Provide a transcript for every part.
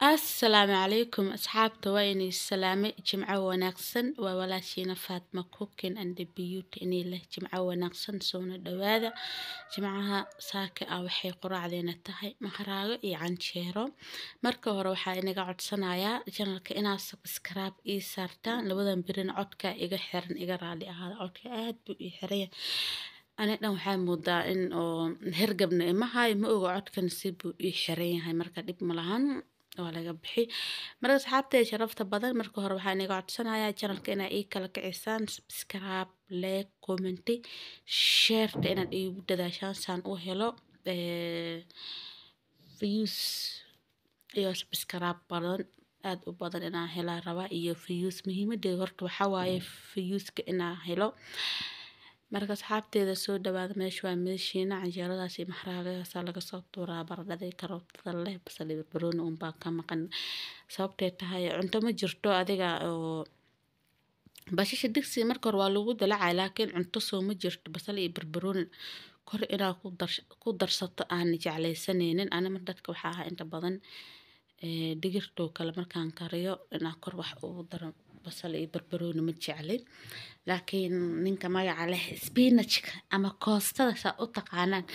السلام عليكم أصحابتا وإني السلامة جمعة وناقصن وولاشينا فاطمة كوكين عند بيوت إني له جمعة وناقصن سونا دوادا جمعها ساكا أو حي قرا علينا تهي مهراغو إي عن شيرو مركا وروحا إني قاعد صنايا جنالك إنا سبسكراب إي سارتان لبدن برين عدكا إيغا حيرن إيغا رالي هذا عدكا آد بو إي حرية أنا دhan waxaa moodaa in oo hergabna imahay ma oga codkan si buu ii xiran yahay marka dhib ma lahan waa laga bixi marka asxaabtay sharafta badan marka hore waxaan iga codsanayaa channelka inaa ii kala kicisaan subscribe like comment share inaad iigu dadaashaan saan u helo views iyo subscribe badan aad u badan inaan helaa rabaa iyo views muhiimadeeda horta waxaa waaye viewska inaan helo marka asxaabteeda soo dhawaada meesha waa meeshiina canjeeradaas iyo maxraagaas laga soo tuuraa baradhada karootada leh basal iyo barbarooni un baa ka maqan sababtay tahay cunto ma jirto adiga oo basasha digsi marka hore waa lagu dalacay laakiin cunto soo ma jirto basal iyo barbarooni kor inaa ku darsato aan jeclaysanaynin ana mar dadka waxaa ahaa inta badan digirtoo kale markaan kariyo inaa kor wax ugu daro basal iyo barbarooni ma jeclin laakiin ninka magaca leh spinachka ama koostada saa u taqaanaan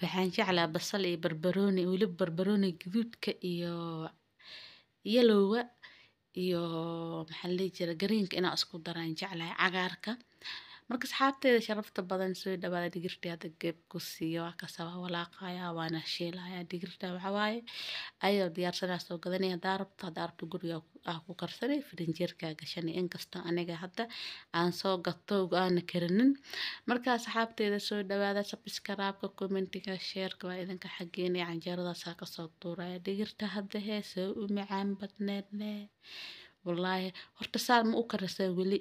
waxaan jeclaa basal iyo barbarooni weliba barbarooni gaduudka iyo yelowga iyo maxaa la dhihi jiray greenka inaa isku daraan jeclahay cagaarka marka asxaabteeda sharafta badan soo dhawaada digirta hadda geeb ku siiyo waa kasaba walaaqaya waana shiilaya digirta waxaa waaye ayadoo diyaarsanaa soo gadanaya hadaa rabto guriga ku karsanay firinjeerka gashanay inkastoo aniga hadda aan soo gato aana karinin marka asxaabteeda soo dhawaada subscribe-ka commentiga share-ka waa idinka xageena canjeeradaas ka soo tuuraya digirta hadda heesoo u macaan badneed wallaahi horta saa ma u karisaa weli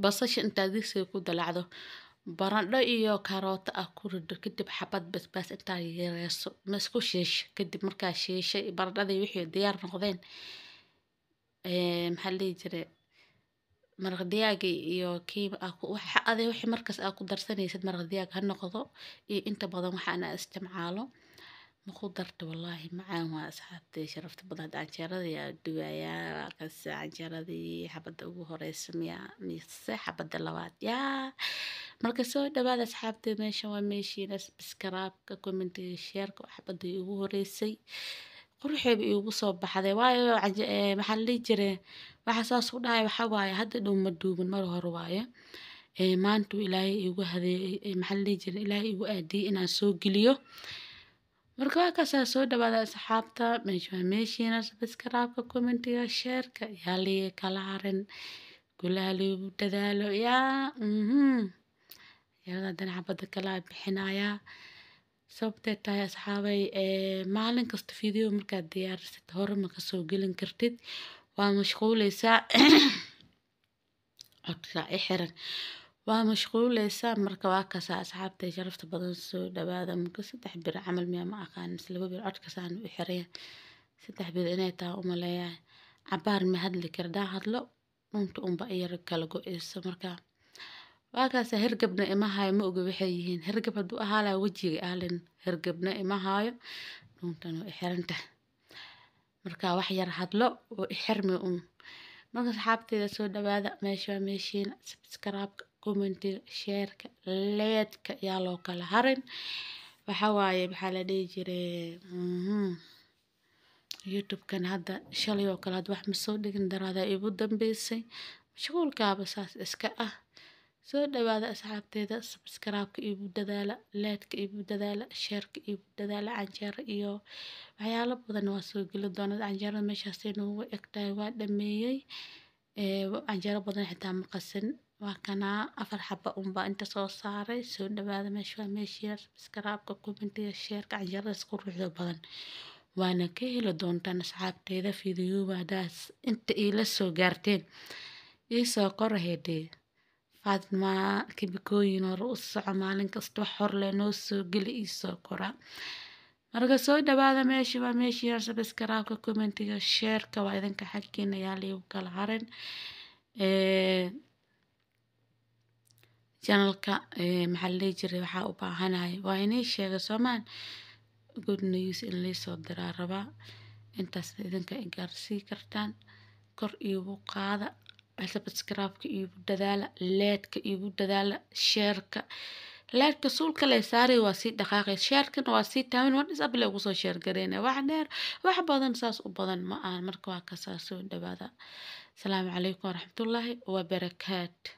basasha intaad digsiga ku dalacdo baradho iyo karoota ah ku rido kadib xabad basbaas intaa yareeso ma isku shiisho kadib markaa shiishay baradhadii wixii diyaar noqdeen maxaa la dhihi jiray maraq digaagi iyo kiiba waxa adee wixii markaas aad ku darsanaysid maraq digaag ha noqdo iyo inta badan waxa ana isticmaalo ma ku darto wallaahi macaan waa asxaabtay sharafta badan canjeeradii aa duwayaa kaas canjeeradii xabadda ugu horeysa mise xabadda labaad yaa marka soo dhawaada asxaabtay meeshan waa meeshiina subscribe-ka commentiga share-ka xabadii ugu horeysay quruxeeba iigu soo baxday waayo maxaa la dhihi jiray waxa saas u dhahay waxa waaye hadda dhow ma duubin mar hore waaye maanta ilaahay iigu hadeeyay maxaa la dhihi jiray ilaahay iigu aadiyay inaan soo geliyo marka waa kaasaa soo dhawaada asxaabta meesha waa meeshiina subscribe-ka commentiga share-ka yaa lii kala harin gulaha liigu dadaalo yaa yarada haddana xabadda kala bixinayaa sababtay tahay asxaabay maalin kasta video markaad diyaarisid hore ma kasoo gelin kartid waa mashquuleysaa codka i xiran waa mashquuleysaa marka waa kasaa asxaabtay sharafta badan soo dhawaada marka 3 bir camal miyaa ma aqaan mise 2 bir codka saan u xiran 3 bir inay tahay umaleeyahay cabaar ma hadli kardaa hadlo runta unba iyar kala go-eyso marka waa kaasa hergabna imahayo ma oga waxay yihiin hergab hadduu ahaa wejiga aalin hergabna imahayo runtan way xiran tahay marka wax yar hadlo oo xirmi marka asxaabteeda soo dhawaada meesha waa meeshiina subscribe-ka commentiga share-ka like-ka yaa loo kala harin waxa waaye maxaa la dhihi jiray youtube-kan hadda shalay oo kale hadda wax ma soo dhigin daraada igu dambeysay mashquulkaaba saas iska ah soo dhawaada asxaabteeda subscribe-ka iigu dadaala like-ka iigu dadaala share-ka iigu dadaala canjeero iyo waxyaalo badan waa soo geli doona canjeerada meeshaasay noogu egtahay waa dhameeyey canjeero badan xitaa ma qasin waa kanaa 4 xaba unbaa inta soo saaray soo dhawaada meesha waa meeshiina subscribe-ka commentiga share-ka canjeeradaas quruxda badan waana ka heli doontaan asxaabteeda fiidiyowadaas inta iila soo gaarteen iisoo qorahedee Faatma kibikooyin hore u soco maalin kasta wax hor leh noo soo geli iisoo qora marka soo dhawaada meesha waa meeshiina subscribe-ka commentiga share-ka waa idinka xaggeena yaa liigu kala harin channelka maxaa la dhihi jiray waxaa u baahanahay waa inay sheega soomaan good news in laysoo diraa rabaa intaas idinka igaarsii kartaan kor iigu qaada subscribe-ka iigu dadaala leedka iigu dadaala sheerka leedka suulka lay saaray waa sii dhaqaaqay sheerkana waa sii taaban waa dhis abile ugu soo sheer gareynaya wax dheer wax badan saas u badan ma aan marka waa ka soo dhawaada asalaamu calaykum waraxmatullaahi wabarakaatu